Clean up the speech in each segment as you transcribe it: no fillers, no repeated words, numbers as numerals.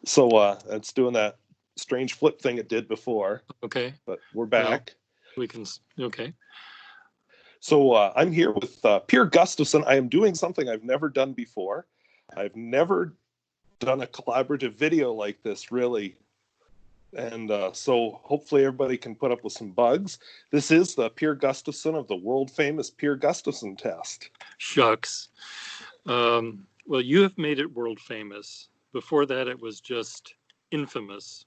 So it's doing that strange flip thing it did before, Okay. but we're Well, back. we can. Okay. So I'm here with Pier Gustafson. I am doing something I've never done before. I've never done a collaborative video like this, really. And so hopefully everybody can put up with some bugs. This is the Pier Gustafson of the world famous Pier Gustafson test. Shucks. Well, you have made it world famous. Before that, it was just infamous.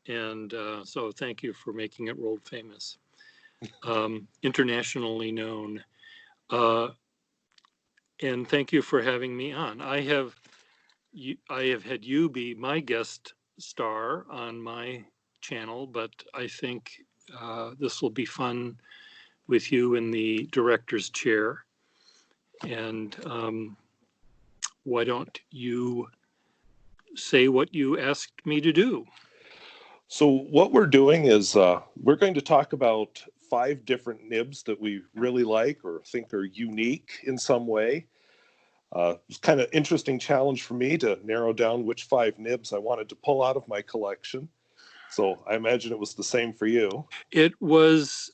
And so thank you for making it world famous. Internationally known. And thank you for having me on. I have had you be my guest star on my channel, but I think this will be fun with you in the director's chair. And why don't you say what you asked me to do? So what we're doing is we're going to talk about 5 different nibs that we really like or think are unique in some way. It's kind of interesting challenge for me to narrow down which 5 nibs I wanted to pull out of my collection. So I imagine it was the same for you. It was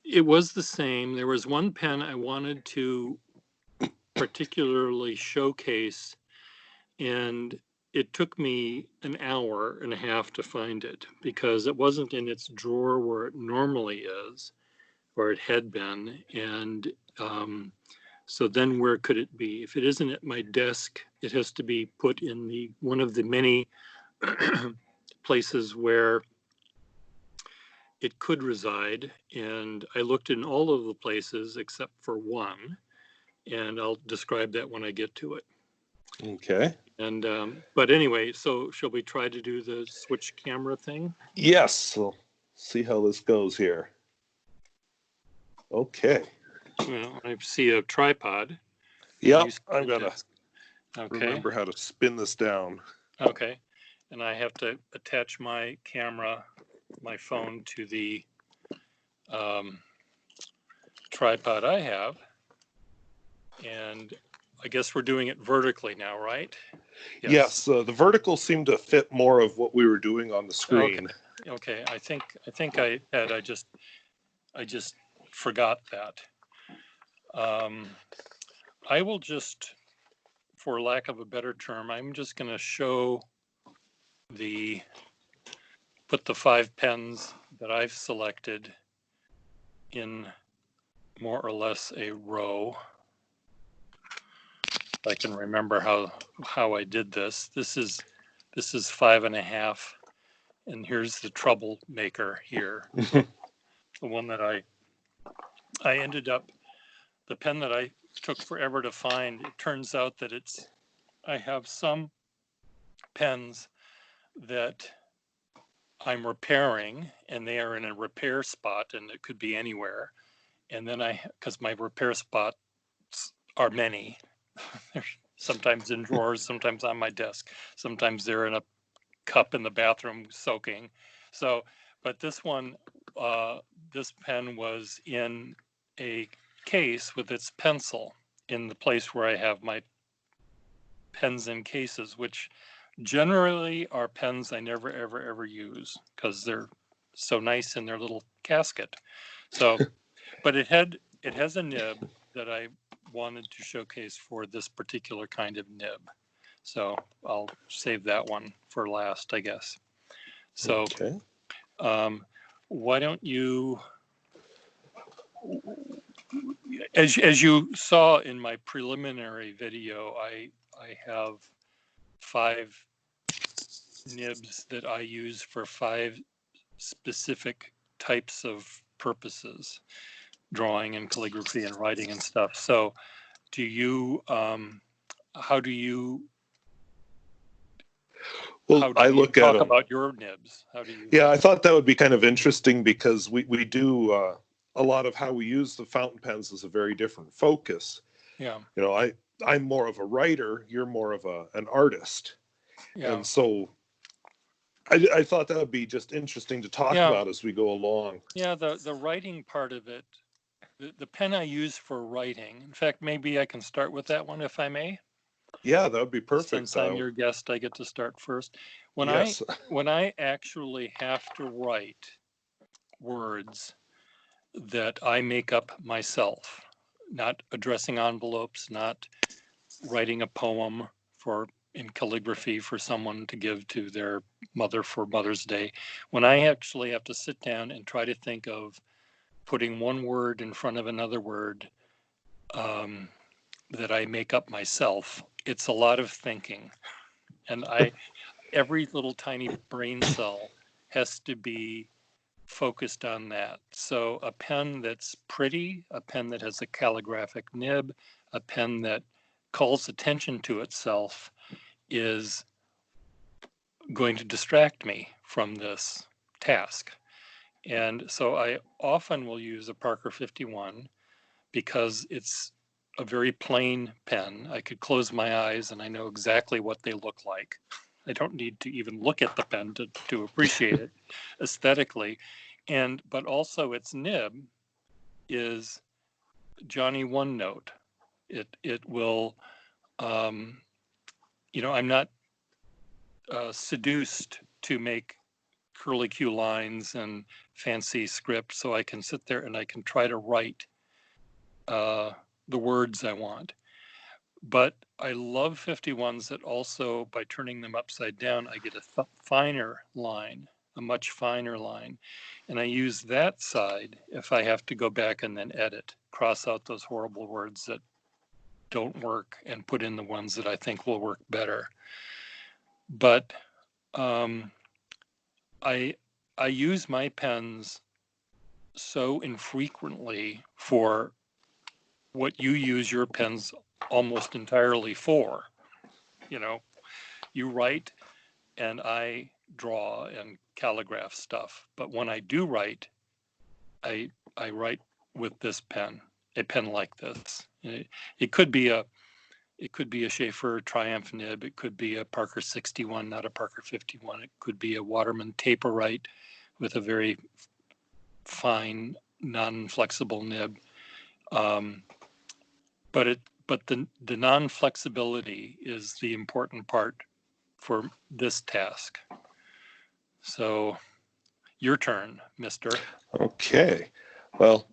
the same. There was one pen I wanted to particularly showcase, and it took me an hour and a half to find it because it wasn't in its drawer where it normally is, where it had been. And so then where could it be? If it isn't at my desk, it has to be put in the one of the many places where it could reside. And I looked in all of the places except for one, and I'll describe that when I get to it. Okay. And but anyway, so shall we try to do the switch camera thing? Yes. So see how this goes here. Okay. Well, I see a tripod. Yep. I'm gonna okay. remember how to spin this down. Okay. And I have to attach my camera, my phone to the tripod I have. And I guess we're doing it vertically now, right? Yes, the vertical seemed to fit more of what we were doing on the screen. Okay. I think I had. I just forgot that. I will just, for lack of a better term, I'm just going to show put the 5 pens that I've selected in more or less a row. I can remember how I did this. This is 5.5, and here's the troublemaker here. The one that I ended up, the pen that I took forever to find. It turns out that I have some pens that I'm repairing, and they are in a repair spot, and it could be anywhere. And then because my repair spots are many, they're sometimes in drawers, sometimes on my desk, sometimes they're in a cup in the bathroom soaking. So, but this one, this pen was in a case with its pencil in the place where I have my pens in cases, which generally are pens I never, ever use because they're so nice in their little casket. So, but it has a nib that I wanted to showcase for this particular kind of nib. So I'll save that one for last, I guess. So, okay. Why don't you, as you saw in my preliminary video, I have 5 nibs that I use for 5 specific types of purposes, drawing and calligraphy and writing and stuff. So do you, how do you, well, I look at talk about your nibs? How do you? Yeah, I thought that would be kind of interesting because we do a lot of how we use the fountain pens is a very different focus. Yeah. You know, I'm more of a writer, you're more of an artist. Yeah. And so I thought that would be just interesting to talk about as we go along. Yeah, the writing part of it, the pen I use for writing, in fact, maybe I can start with that one if I may. Yeah, that would be perfect. Since I'm your guest, I get to start first. When I Yes. when I actually have to write words that I make up myself, not addressing envelopes, not writing a poem for in calligraphy for someone to give to their mother for Mother's Day. When I actually have to sit down and try to think of putting one word in front of another word um, that I make up myself, it's a lot of thinking. And every little tiny brain cell has to be focused on that. So a pen that's pretty, a pen that has a calligraphic nib, a pen that calls attention to itself is going to distract me from this task. And so I often will use a Parker 51 because it's a very plain pen. I could close my eyes and I know exactly what they look like. I don't need to even look at the pen to appreciate it aesthetically. But also its nib is Johnny One Note. It will, I'm not seduced to make curly Q lines and fancy script, so I can sit there and I can try to write the words I want. But I love 51s that also, by turning them upside down, I get a finer line, a much finer line. And I use that side if I have to go back and then edit, cross out those horrible words that don't work and put in the ones that I think will work better. But um, I use my pens so infrequently for what you use your pens almost entirely for. You know, you write and I draw and calligraph stuff. But when I do write, I write with this pen, a pen like this. It could be a Schaefer Triumph nib. It could be a Parker 61, not a Parker 51. It could be a Waterman Taperite with a very fine, non-flexible nib. But the non-flexibility is the important part for this task. So your turn, mister. Okay. Well,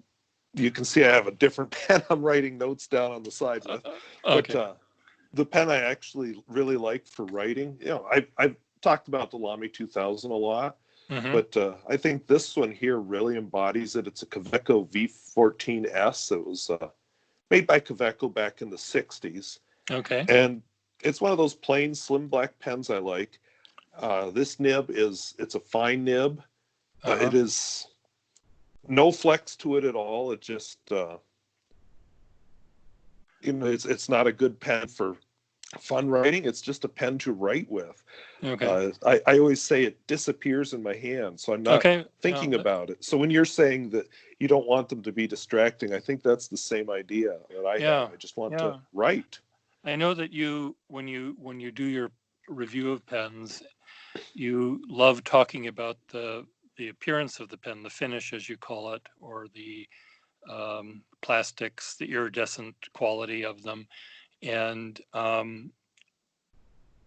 you can see I have a different pen I'm writing notes down on the side with. But Okay. the pen I actually really like for writing, I've talked about the Lamy 2000 a lot, Mm-hmm. but I think this one here really embodies it. It's a Kaweco V14S. It was made by Kaweco back in the 60s. Okay. And it's one of those plain slim black pens I like. This nib it's a fine nib. Uh-huh. It is no flex to it at all. It just, it's not a good pen for fun writing. It's just a pen to write with. Okay. I always say it disappears in my hand, so I'm not Okay. thinking about it. So when you're saying that you don't want them to be distracting, I think that's the same idea that I have. Yeah. I just want to Yeah. write. I know that when you do your review of pens, you love talking about the appearance of the pen, the finish, as you call it, or the plastics, the iridescent quality of them. And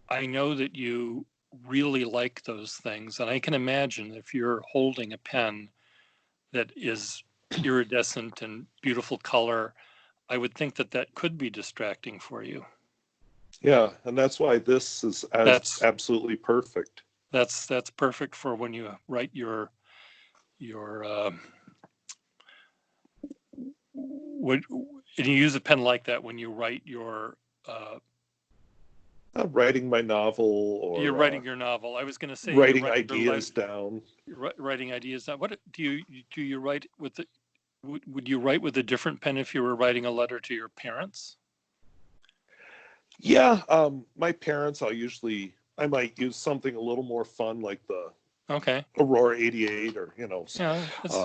I know that you really like those things. And I can imagine if you're holding a pen that is iridescent and beautiful color, I would think that that could be distracting for you. Yeah, and that's why this is That's absolutely perfect. that's perfect for when you write your would and you use a pen like that when you write your Writing my novel you're or writing your novel. I was going to say you writing write ideas down. writing ideas down. What do you write with the would you write with a different pen if you were writing a letter to your parents? Yeah, my parents, I might use something a little more fun like the Okay. Aurora 88 or, Yeah, it's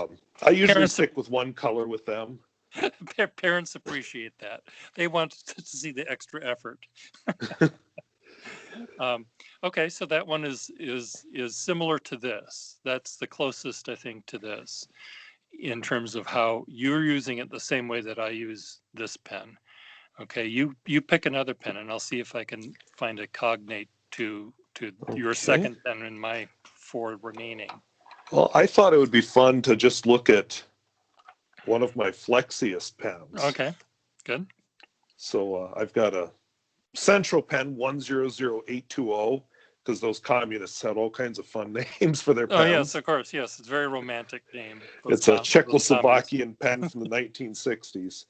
I usually parents stick with one color with them. parents appreciate that. They want to see the extra effort. Okay, so that one is similar to this. That's the closest I think to this in terms of how you're using it the same way that I use this pen. Okay, you pick another pen, and I'll see if I can find a cognate to your Okay. second pen and my 4 remaining. Well, I thought it would be fun to just look at one of my flexiest pens. Okay, good. So I've got a Central Pen 100820 because those communists had all kinds of fun names for their Oh yes, pens. of course, yes. It's a very romantic name. It's a Those communists. Czechoslovakian pen from the 1960s.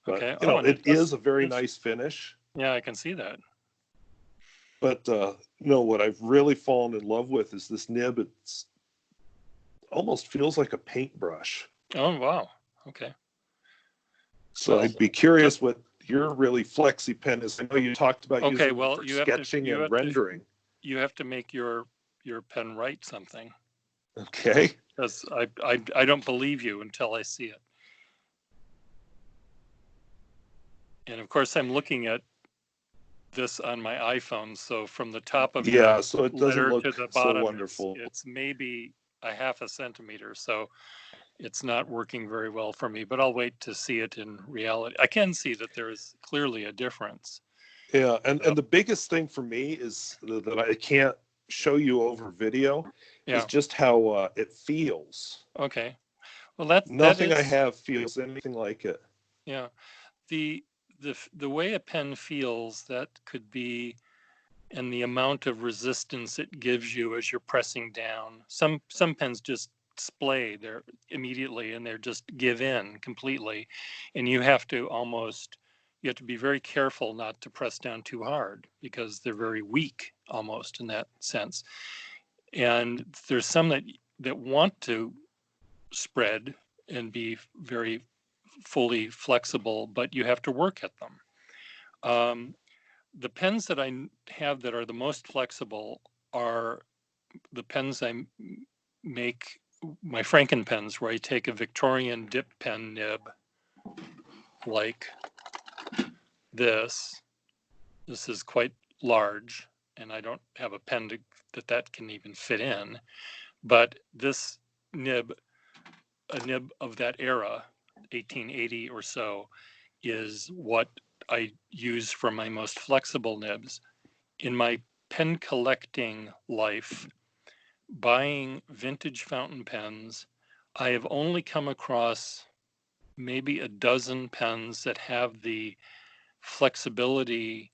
But, Okay. you Oh, know, and it it does. is a very Yes. nice finish. Yeah, I can see that. But, you know, what I've really fallen in love with is this nib. It's almost feels like a paintbrush. Oh wow. Okay. So Well, I'd be curious what your really flexi pen is. I know you talked about okay. using it Well, for sketching and rendering. you have to make your pen write something, Okay. because I don't believe you until I see it. And of course, I'm looking at this on my iPhone. So from the top of your Yeah, so it doesn't letter to look the so bottom, wonderful. it's maybe a half a centimeter. So it's not working very well for me, but I'll wait to see it in reality. I can see that there is clearly a difference. Yeah, and So, the biggest thing for me is that I can't show you over video is yeah. just how it feels. Okay. Well, that Nothing I is, have feels anything like it. yeah. The the way a pen feels, that could be, and the amount of resistance it gives you as you're pressing down. Some pens just splay there immediately, and they're just give in completely, and you have to be very careful not to press down too hard, because they're very weak almost in that sense. And there's some that want to spread and be very fully flexible, but you have to work at them. The pens that I have that are the most flexible are the pens I make, my Franken pens, where I take a Victorian dip pen nib like this. This is quite large, and I don't have a pen that can even fit in. But this nib, a nib of that era, 1880 or so, is what I use for my most flexible nibs. In my pen collecting life, buying vintage fountain pens, I have only come across maybe a dozen pens that have the flexibility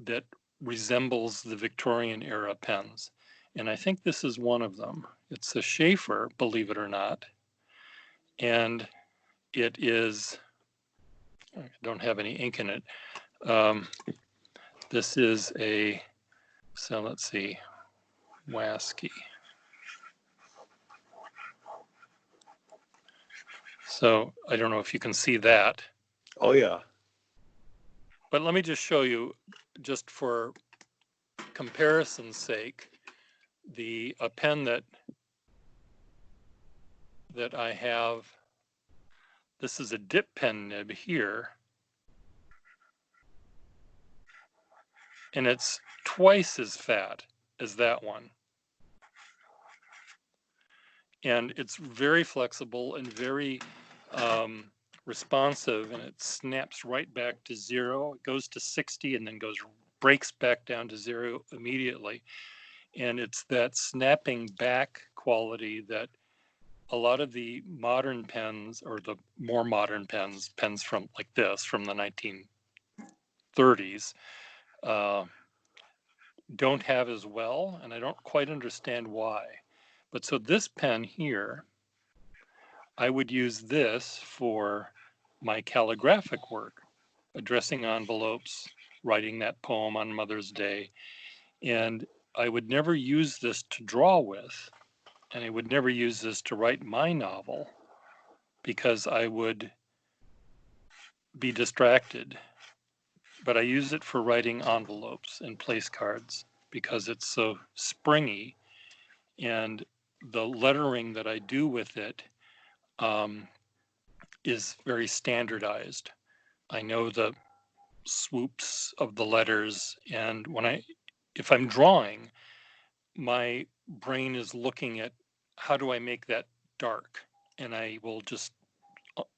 that resembles the Victorian era pens. And I think this is one of them. It's a Schaefer, believe it or not. And it is, I don't have any ink in it. This is so let's see, Waski. So I don't know if you can see that. Oh yeah. But let me just show you, just for comparison's sake, a pen that I have. This is a dip pen nib here, and it's twice as fat as that one. And it's very flexible and very responsive, and it snaps right back to 0. It goes to 60 and then breaks back down to 0 immediately. And it's that snapping back quality that a lot of the modern pens, or the more modern pens from like this, from the 1930s, don't have as well, and I don't quite understand why. But so this pen here, I would use this for my calligraphic work, addressing envelopes, writing that poem on Mother's Day. And I would never use this to draw with, and I would never use this to write my novel, because I would be distracted. But I use it for writing envelopes and place cards because it's so springy, and the lettering that I do with it is very standardized. I know the swoops of the letters, and if I'm drawing, my brain is looking at how do I make that dark, and I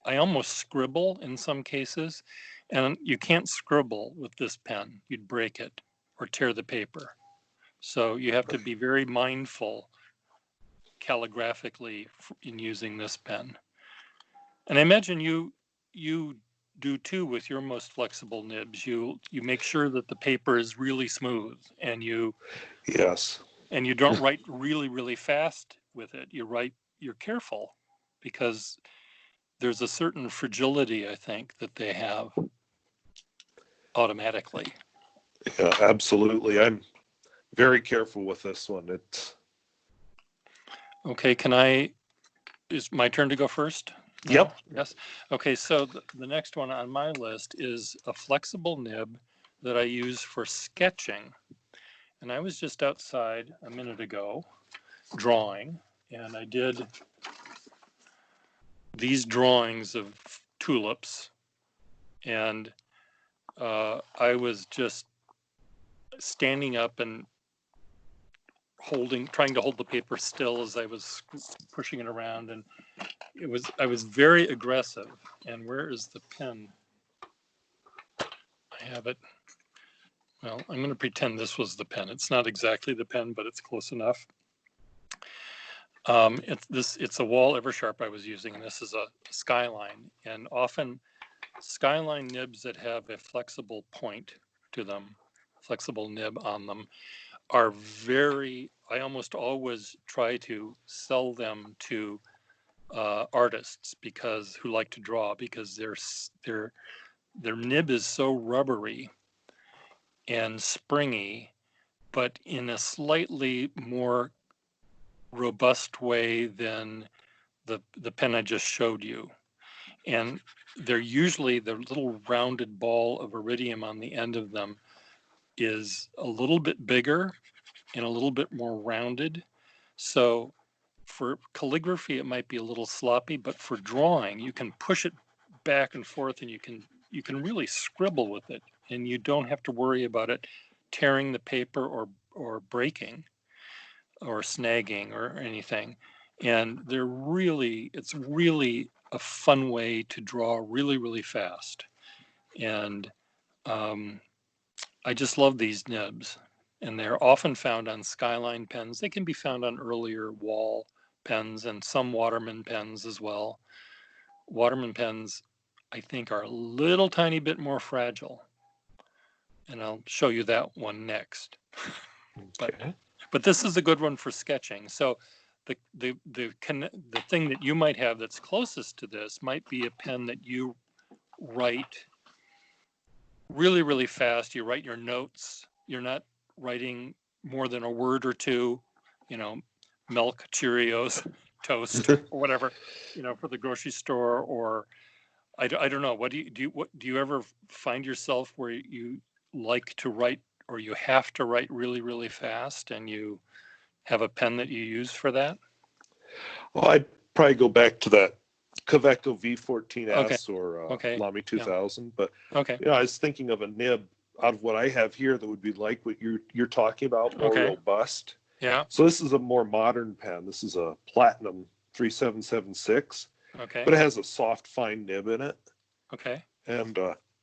almost scribble in some cases, And you can't scribble with this pen. You'd break it or tear the paper. So you have to be very mindful calligraphically in using this pen. And I imagine you do too with your most flexible nibs. You make sure that the paper is really smooth, and Yes. you don't write really, really fast with it. You're careful, because there's a certain fragility, I think, that they have automatically. Yeah, absolutely. I'm very careful with this one. Okay, is my turn to go first? No? Yep. Yes. Okay, so the next one on my list is a flexible nib that I use for sketching. And I was just outside a minute ago drawing, and I did these drawings of tulips, and I was just standing up and trying to hold the paper still as I was pushing it around, and I was very aggressive. And where is the pen? I have it. Well, I'm going to pretend this was the pen. It's not exactly the pen, but it's close enough. It's a Wall Eversharp I was using, and this is a Skyline. And often Skyline nibs that have a flexible point to them, flexible nib on them, are I almost always try to sell them to artists who like to draw, because their nib is so rubbery and springy, but in a slightly more robust way than the pen I just showed you. And they're usually, the little rounded ball of iridium on the end of them is a little bit bigger and a little bit more rounded. So for calligraphy, it might be a little sloppy, but for drawing, you can push it back and forth, and you can really scribble with it, and you don't have to worry about it tearing the paper or breaking or snagging or anything. And it's really a fun way to draw really, really fast. And I just love these nibs. And they're often found on Skyline pens. They can be found on earlier Wall pens and some Waterman pens as well. Waterman pens, I think, are a little tiny bit more fragile. And I'll show you that one next. Okay. But this is a good one for sketching. So the thing that you might have that's closest to this might be a pen that you write really, really fast. You write your notes. You're not writing more than a word or two, milk, Cheerios, toast, or whatever, for the grocery store. Or I don't know. What do you ever find yourself where you like to write, or you have to write really, really fast, and you have a pen that you use for that? Well, I'd probably go back to that Kaweco Okay. V14S or Okay. Lamy Yeah. 2000. But Okay. I was thinking of a nib out of what I have here that would be like what you're talking about, more Okay. robust. Yeah. So this is a more modern pen. This is a Platinum 3776, Okay. but it has a soft, fine nib in it. Okay. And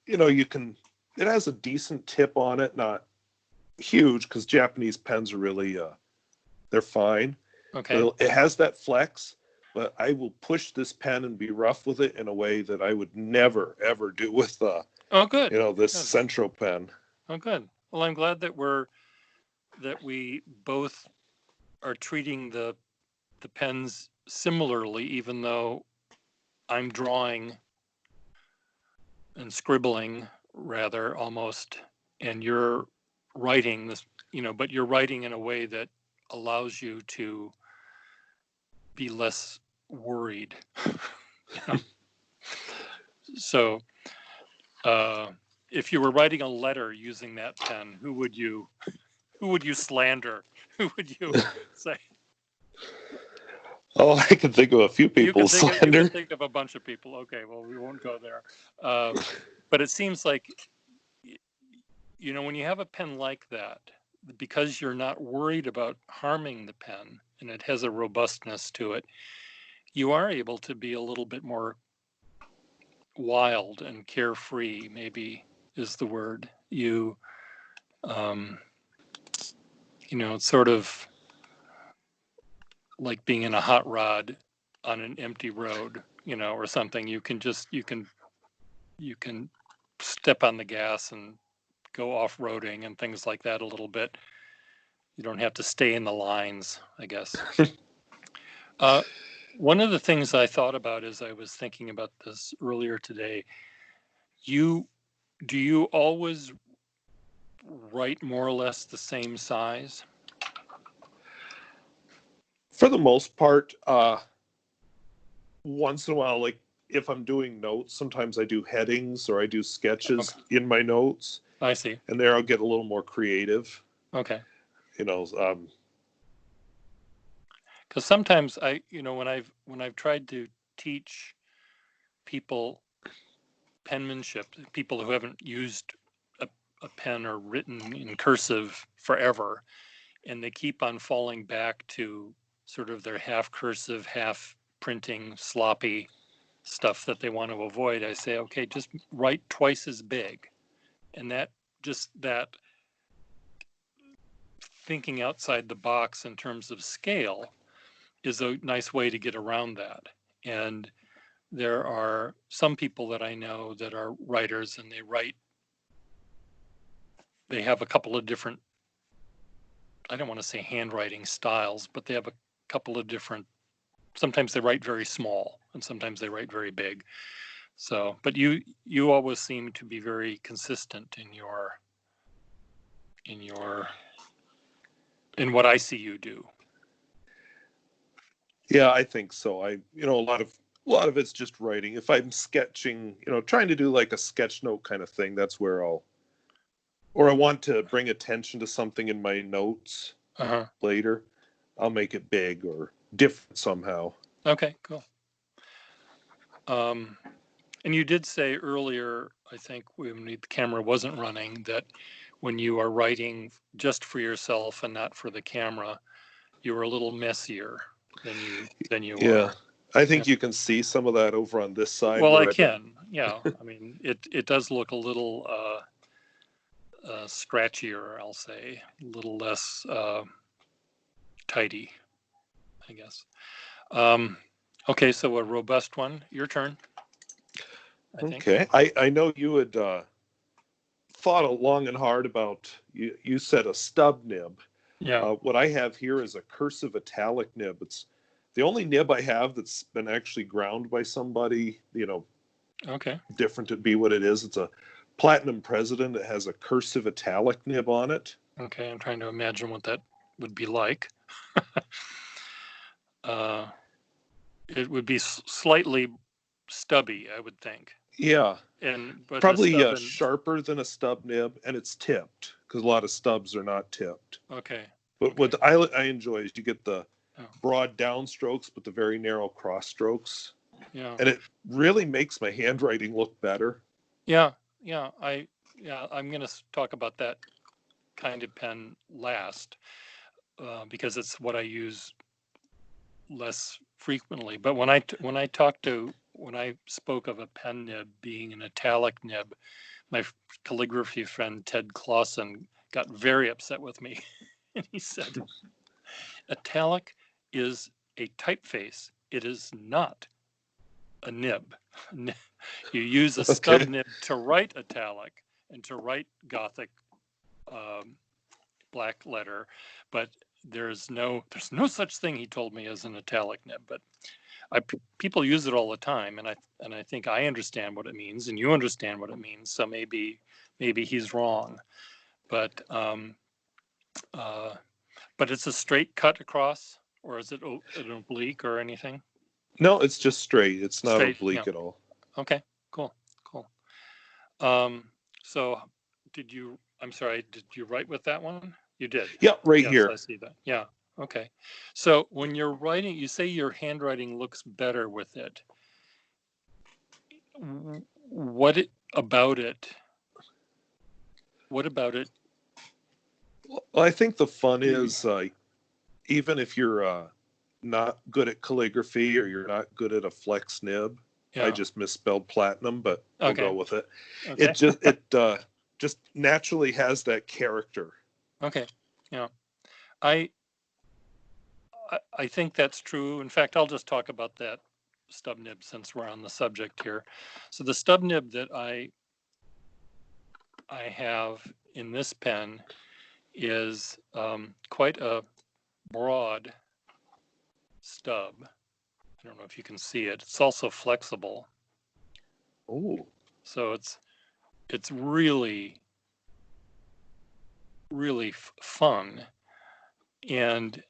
it has a decent tip on it, not huge, because Japanese pens are really they're fine. Okay. But it has that flex, but I will push this pen and be rough with it in a way that I would never ever do with Oh, good. this Good. Centro pen. Oh, good. Well, I'm glad that we both are treating the pens similarly, even though I'm drawing and scribbling rather almost, and you're writing this, but you're writing in a way that allows you to be less worried. So if you were writing a letter using that pen, who would you slander? Who would you say? Oh, I can think of a few people You slander. can think of a bunch of people. Okay, well, we won't go there. But it seems like, when you have a pen like that, because you're not worried about harming the pen and it has a robustness to it, you are able to be a little bit more wild and carefree, maybe is the word. It's sort of like being in a hot rod on an empty road, or something. You can step on the gas and go off-roading and things like that a little bit. You don't have to stay in the lines, I guess. One of the things I thought about as I was thinking about this earlier today, do you always write more or less the same size? For the most part, once in a while, like if I'm doing notes, sometimes I do headings or I do sketches in my notes. I see. And there I'll get a little more creative. Okay. Because sometimes when I've tried to teach people penmanship, people who haven't used a pen or written in cursive forever, and they keep on falling back to sort of their half cursive, half printing, sloppy stuff that they want to avoid, I say, okay, just write twice as big. And that thinking outside the box in terms of scale is a nice way to get around that. And there are some people that I know that are writers, and they have a couple of different, I don't want to say handwriting styles, but they have a couple of different, sometimes they write very small and sometimes they write very big. So, but you always seem to be very consistent in what I see you do. Yeah, I think so. A lot of it's just writing. If I'm sketching, trying to do like a sketch note kind of thing, that's where I want to bring attention to something in my notes later, I'll make it big or different somehow. Okay, cool. And you did say earlier, I think when the camera wasn't running, that when you are writing just for yourself and not for the camera, you were a little messier than you Yeah. are. I think you can see some of that over on this side. Well, I can. Yeah. I mean, it does look a little scratchier, I'll say, a little less tidy, I guess. Okay, so a robust one. Your turn. Okay. I know you had thought long and hard about, you said a stub nib. Yeah. What I have here is a cursive italic nib. It's the only nib I have that's been actually ground by somebody, Okay. different to be what it is. It's a Platinum President. It has a cursive italic nib on it. Okay, I'm trying to imagine what that would be like. It would be slightly stubby, I would think. Yeah. But probably sharper than a stub nib, and it's tipped because a lot of stubs are not tipped. Okay. But what I enjoy is you get the broad downstrokes, but the very narrow cross strokes. Yeah. And it really makes my handwriting look better. Yeah. I'm going to talk about that kind of pen last because it's what I use less frequently. But when I spoke of a pen nib being an italic nib, my calligraphy friend Ted Clausen got very upset with me. And he said, italic is a typeface. It is not a nib. You use a stub nib to write italic and to write Gothic black letter, but there's no such thing, he told me, as an italic nib. But people use it all the time, and I think I understand what it means, and you understand what it means. So maybe he's wrong, but it's a straight cut across, or is it an oblique or anything? No, it's just straight. It's not straight, oblique at all. Okay, cool. So did you write with that one? You did. Yeah, right yes, here. I see that. Yeah. Okay. So when you're writing, you say your handwriting looks better with it. What about it? Well, I think the fun is, even if you're not good at calligraphy or you're not good at a flex nib, I Yeah. just misspelled platinum, but we'll Okay. go with it. Okay. It just naturally has that character. Okay. Yeah. I I think that's true. In fact, I'll just talk about that stub nib since we're on the subject here. So the stub nib that I have in this pen is quite a broad stub. I don't know if you can see it. It's also flexible. Oh, So it's really really fun, and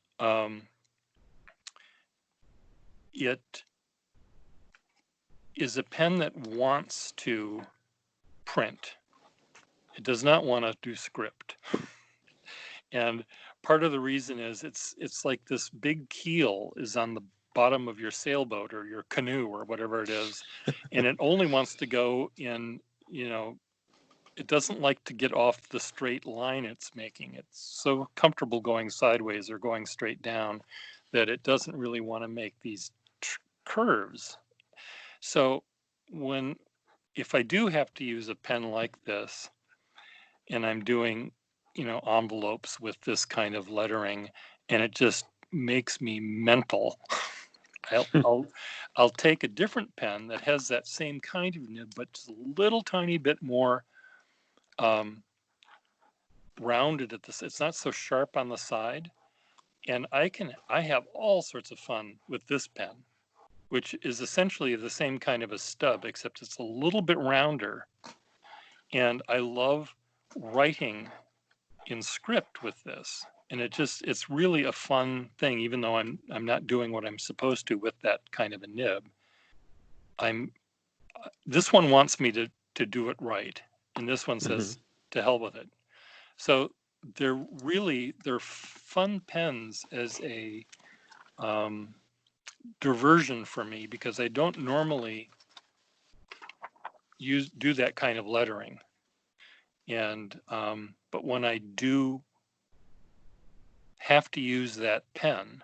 it is a pen that wants to print. It does not want to do script. And part of the reason is it's like this big keel is on the bottom of your sailboat or your canoe or whatever it is, and it only wants to go in, you know, it doesn't like to get off the straight line it's making. It's so comfortable going sideways or going straight down that it doesn't really want to make these curves. So when if I do have to use a pen like this and I'm doing, envelopes with this kind of lettering, and it just makes me mental. I'll, I'll, I'll take a different pen that has that same kind of nib, but just a little tiny bit more um, rounded at this. It's not so sharp on the side, and I have all sorts of fun with this pen, which is essentially the same kind of a stub, except it's a little bit rounder. And I love writing in script with this, and it's really a fun thing, even though I'm not doing what I'm supposed to with that kind of a nib. I'm This one wants me to do it right, and this one hmm. says to hell with it. So they're fun pens as a diversion for me, because I don't normally do that kind of lettering, and but when I do have to use that pen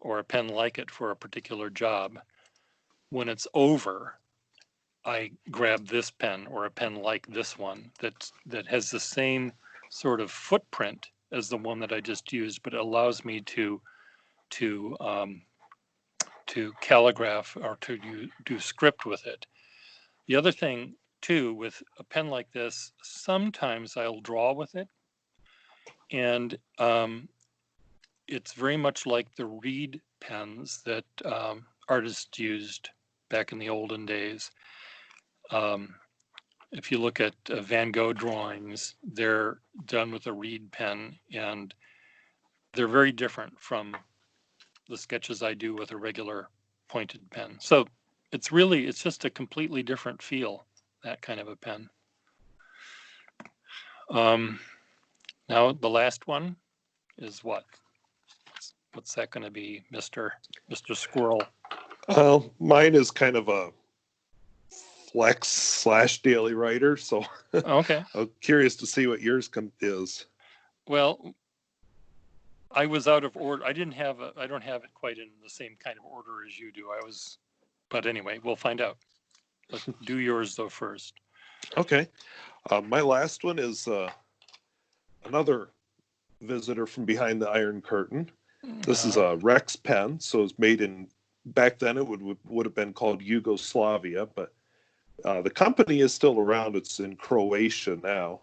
or a pen like it for a particular job, when it's over, I grab this pen or a pen like this one that has the same sort of footprint as the one that I just used, but it allows me to to calligraph or to do script with it. The other thing too, with a pen like this, sometimes I'll draw with it, and it's very much like the reed pens that artists used back in the olden days. Um, if you look at Van Gogh drawings, they're done with a reed pen, and they're very different from the sketches I do with a regular pointed pen. So it's just a completely different feel, that kind of a pen. Um, Now the last one is what? What's that going to be, Mr. Squirrel? Well, mine is kind of a flex / daily writer, so Okay. I'm curious to see what yours is. Well, I was out of order. I don't have it quite in the same kind of order as you do. But anyway, we'll find out. Let's do yours though first. Okay. My last one is another visitor from behind the Iron Curtain. This is Uh, a Rex pen, so it's made in, back then it would have been called Yugoslavia, but the company is still around. It's in Croatia now.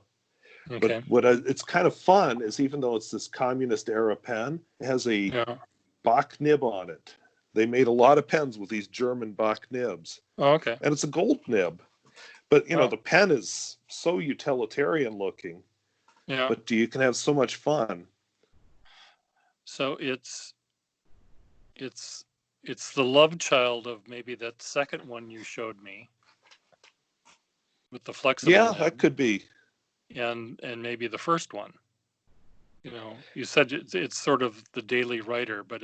But okay. it's kind of fun is, even though it's this communist era pen, it has a Yeah. Bach nib on it. They made a lot of pens with these German Bach nibs, Oh, okay. and it's a gold nib. But Oh, the pen is so utilitarian looking, yeah. but you can have so much fun. So it's it's the love child of maybe that second one you showed me with the flexible Yeah, that nib, could be. and maybe the first one. You said it's sort of the daily writer, but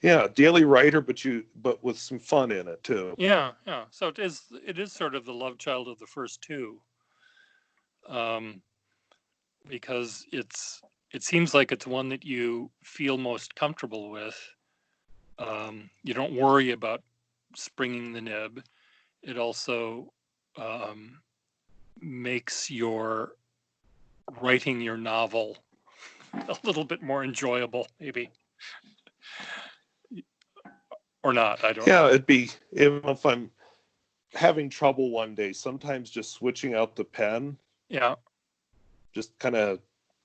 Yeah, daily writer, but with some fun in it too. yeah, yeah. So it is sort of the love child of the first two, um, because it seems like it's one that you feel most comfortable with. You don't worry about springing the nib. It also makes your writing your novel a little bit more enjoyable, maybe. Or not, I don't Yeah, know. it'd be, if I'm having trouble one day, sometimes just switching out the pen, Yeah. just kind of,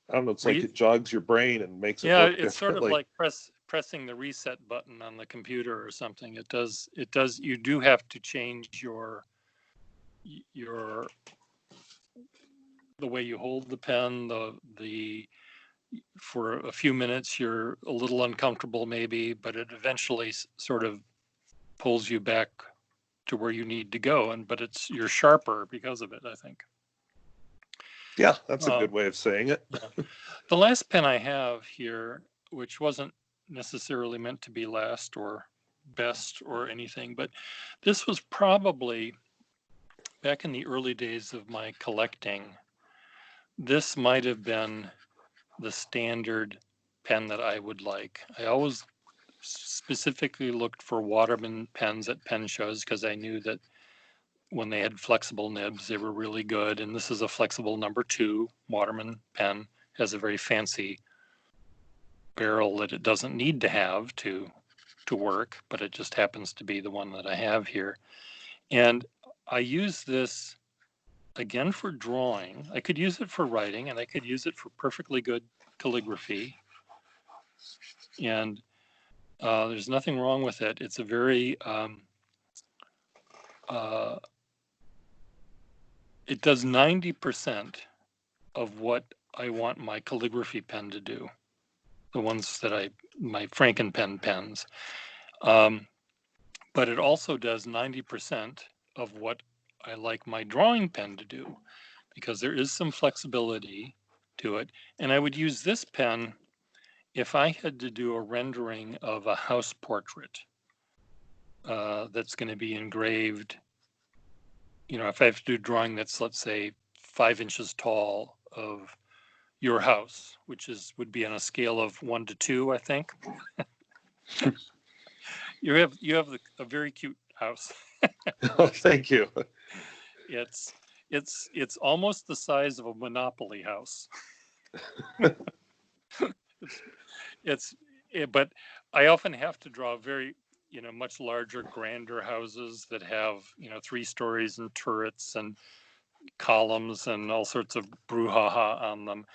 I don't know, it's like Re- it jogs your brain and makes it yeah, work it's sort of differently. like pressing the reset button on the computer or something. It does, you do have to change your the way you hold the pen, the for a few minutes you're a little uncomfortable maybe, but it eventually sort of pulls you back to where you need to go, and but you're sharper because of it, I think. Yeah, that's a Uh, good way of saying it. yeah. The last pen I have here, which wasn't necessarily meant to be last or best or anything, but this was probably back in the early days of my collecting. This might have been the standard pen that I would like. I always specifically looked for Waterman pens at pen shows because I knew that when they had flexible nibs, they were really good. And this is a flexible #2 Waterman pen. Has a very fancy barrel that it doesn't need to have to work, but it just happens to be the one that I have here. And I use this again for drawing. I could use it for writing, and I could use it for perfectly good calligraphy. And there's nothing wrong with it. It's a very it does 90% of what I want my calligraphy pen to do. The ones that my Frankenpen pens. But it also does 90% of what I like my drawing pen to do, because there is some flexibility to it. And I would use this pen if I had to do a rendering of a house portrait that's going to be engraved. You know, if I have to do a drawing that's, let's say, 5 inches tall of your house, which would be on a scale of 1 to 2, I think. you have a very cute house. Oh, thank you. It's almost the size of a Monopoly house. But I often have to draw very, much larger, grander houses that have, 3 stories and turrets and columns and all sorts of brouhaha on them.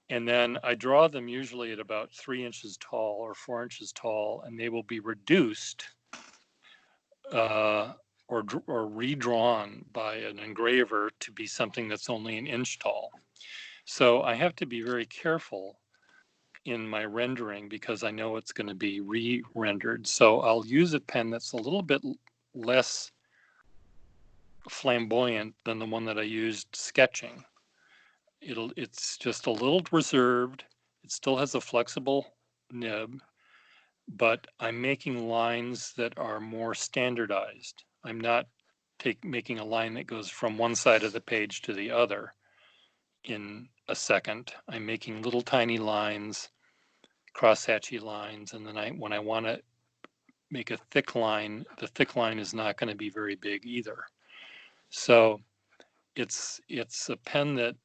And then I draw them usually at about 3 inches tall or 4 inches tall, and they will be reduced or redrawn by an engraver to be something that's only an inch tall. So I have to be very careful in my rendering because I know it's going to be re-rendered. So I'll use a pen that's a little bit less flamboyant than the one that I used sketching. It's just a little reserved. It still has a flexible nib, but I'm making lines that are more standardized. I'm not making a line that goes from one side of the page to the other in a second. I'm making little tiny lines, cross-hatchy lines, and then when I want to make a thick line, the thick line is not going to be very big either. So it's a pen that,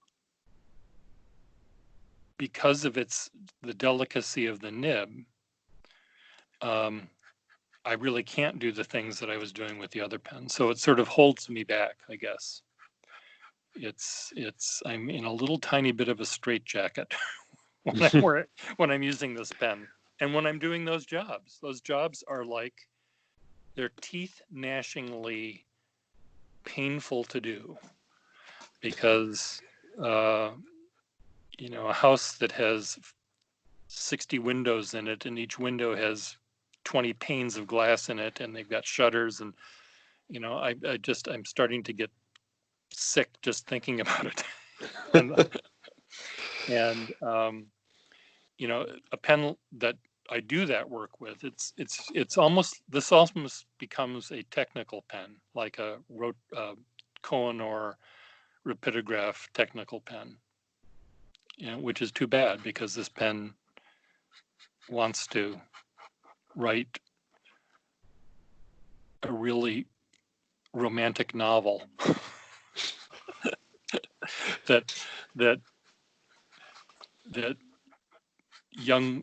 because of the delicacy of the nib, I really can't do the things that I was doing with the other pen. So it sort of holds me back, I guess. I'm in a little tiny bit of a straitjacket when I'm using this pen. And when I'm doing those jobs are like, they're teeth gnashingly painful to do, because a house that has 60 windows in it, and each window has 20 panes of glass in it, and they've got shutters, and I'm starting to get sick just thinking about it. and a pen that I do that work with, this almost becomes a technical pen, like a Cohen or rapidograph technical pen, which is too bad, because this pen wants to write a really romantic novel that that that young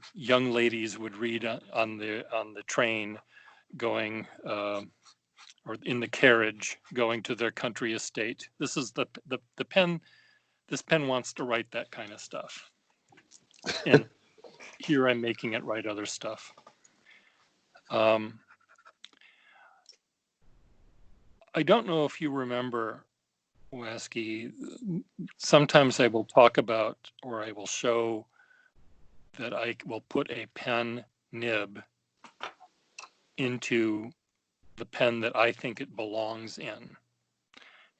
ladies would read on the train going or in the carriage going to their country estate. This is the pen. This pen wants to write that kind of stuff, and here I'm making it write other stuff. I don't know if you remember, Waski. Sometimes I will talk about, or I will show that I will put a pen nib into the pen that I think it belongs in.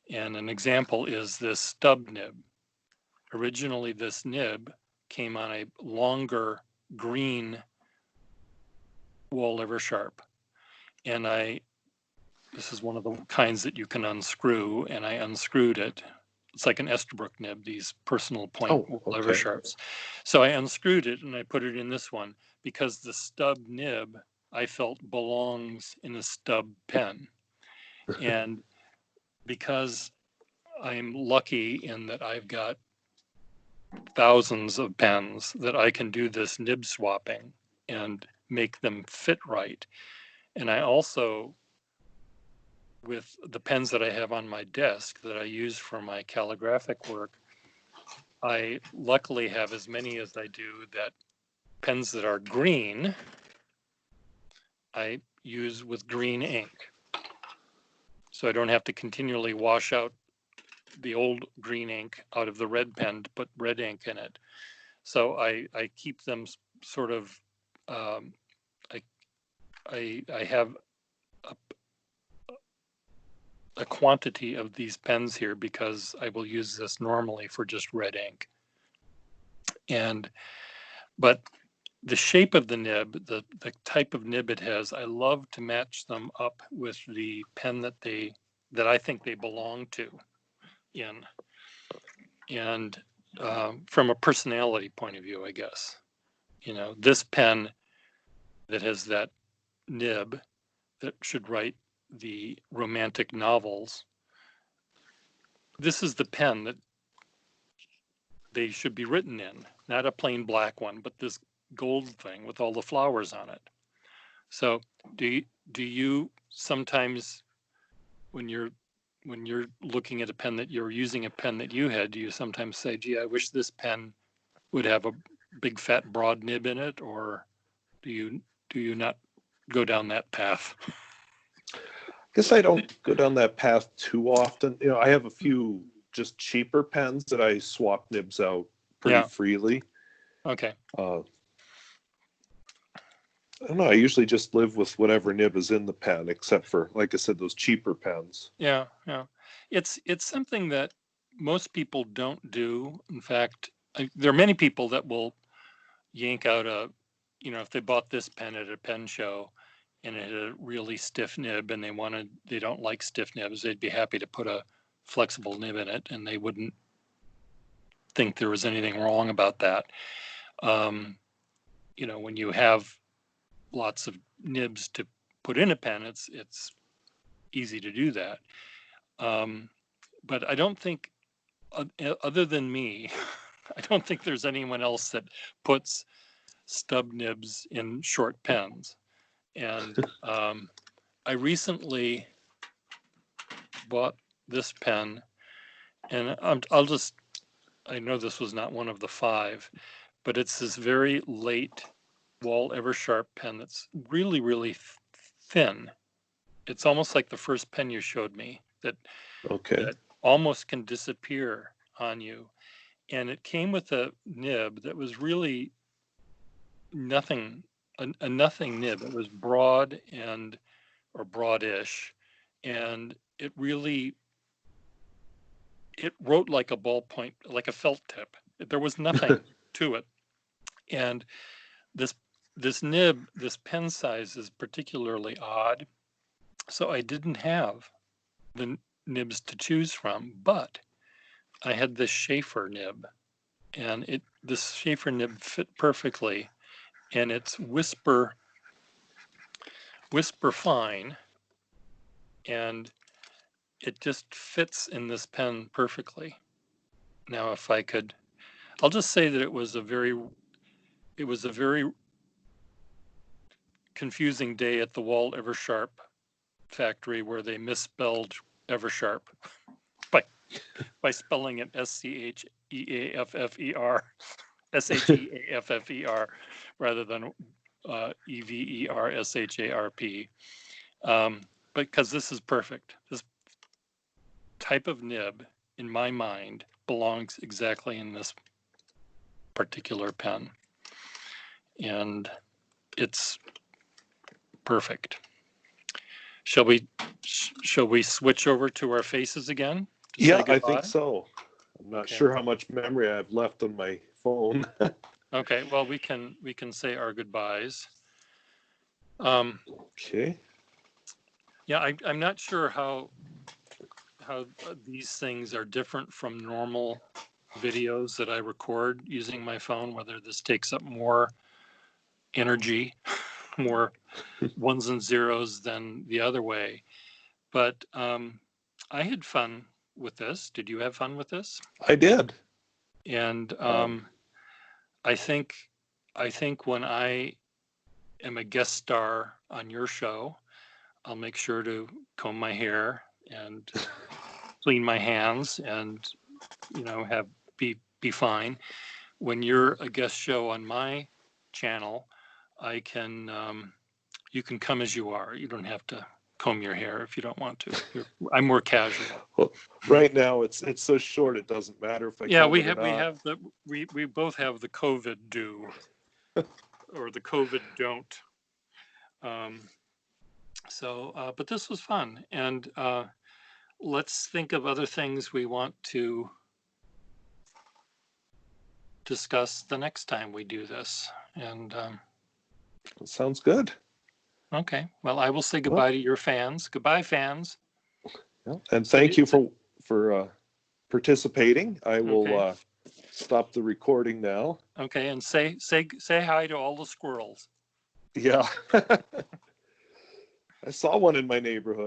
And an example is this stub nib. Originally, this nib came on a longer green Wall Eversharp. And this is one of the kinds that you can unscrew, and I unscrewed it. It's like an Estabrook nib, these personal point Wall Eversharps. So I unscrewed it and I put it in this one because the stub nib I felt belongs in a stub pen. And because I'm lucky in that I've got thousands of pens that I can do this nib swapping and make them fit right. And I also, with the pens that I have on my desk that I use for my calligraphic work, I luckily have as many as I do that pens that are green, I use with green ink. So I don't have to continually wash out the old green ink out of the red pen to put red ink in it. So I keep them sort of, I have a quantity of these pens here because I will use this normally for just red ink. But the shape of the nib, the type of nib it has, I love to match them up with the pen that I think they belong to in. And from a personality point of view, I guess, this pen that has that nib that should write the romantic novels, this is the pen that they should be written in, not a plain black one, but this gold thing with all the flowers on it. So do you sometimes, when you're looking at a pen that you're using a pen that you had, do you sometimes say, gee, I wish this pen would have a big fat broad nib in it, or do you not go down that path? I guess I don't go down that path too often. I have a few just cheaper pens that I swap nibs out pretty freely. Okay. I don't know. I usually just live with whatever nib is in the pen, except for, like I said, those cheaper pens. Yeah. It's something that most people don't do. In fact, there are many people that will yank out if they bought this pen at a pen show and it had a really stiff nib and they don't like stiff nibs, they'd be happy to put a flexible nib in it and they wouldn't think there was anything wrong about that. When you have lots of nibs to put in a pen, it's easy to do that. But I don't think, other than me, I don't think there's anyone else that puts stub nibs in short pens. And I recently bought this pen, and I know this was not one of the 5, but it's this very late Wall Eversharp pen that's really, really thin. It's almost like the first pen you showed me that almost can disappear on you. And it came with a nib that was really nothing, a nothing nib. It was broad or broadish, and it wrote like a ballpoint, like a felt tip. There was nothing to it. And this nib, this pen size is particularly odd. So I didn't have the nibs to choose from, but I had this Schaefer nib, and this Schaefer nib fit perfectly, and it's whisper fine, and it just fits in this pen perfectly. Now, if I could, I'll just say that it was a very confusing day at the Walt Eversharp factory where they misspelled Eversharp by spelling it Sheaffer rather than Eversharp. Because this is perfect. This type of nib, in my mind, belongs exactly in this particular pen. And it's perfect. Shall we switch over to our faces again? Yeah, I think so. I'm not Okay. sure how much memory I have left on my phone. Okay, well, we can say our goodbyes. Okay. Yeah, I'm not sure how these things are different from normal videos that I record using my phone, whether this takes up more energy, more ones and zeros than the other way. But I had fun with this. Did you have fun with this? I did. And I think when I am a guest star on your show, I'll make sure to comb my hair and clean my hands and have be fine. When you're a guest show on my channel, I can you can come as you are. You don't have to comb your hair if you don't want to. I'm more casual. Well, right now it's so short it doesn't matter if I Yeah, comb we it or not. we both have the COVID do or the COVID don't. But this was fun, and let's think of other things we want to discuss the next time we do this. And Sounds good. okay, well, I will say Well, goodbye to your fans. Goodbye, fans. yeah. And thank you for participating. I will Okay. stop the recording now. Okay, and say hi to all the squirrels. Yeah. I saw one in my neighborhood.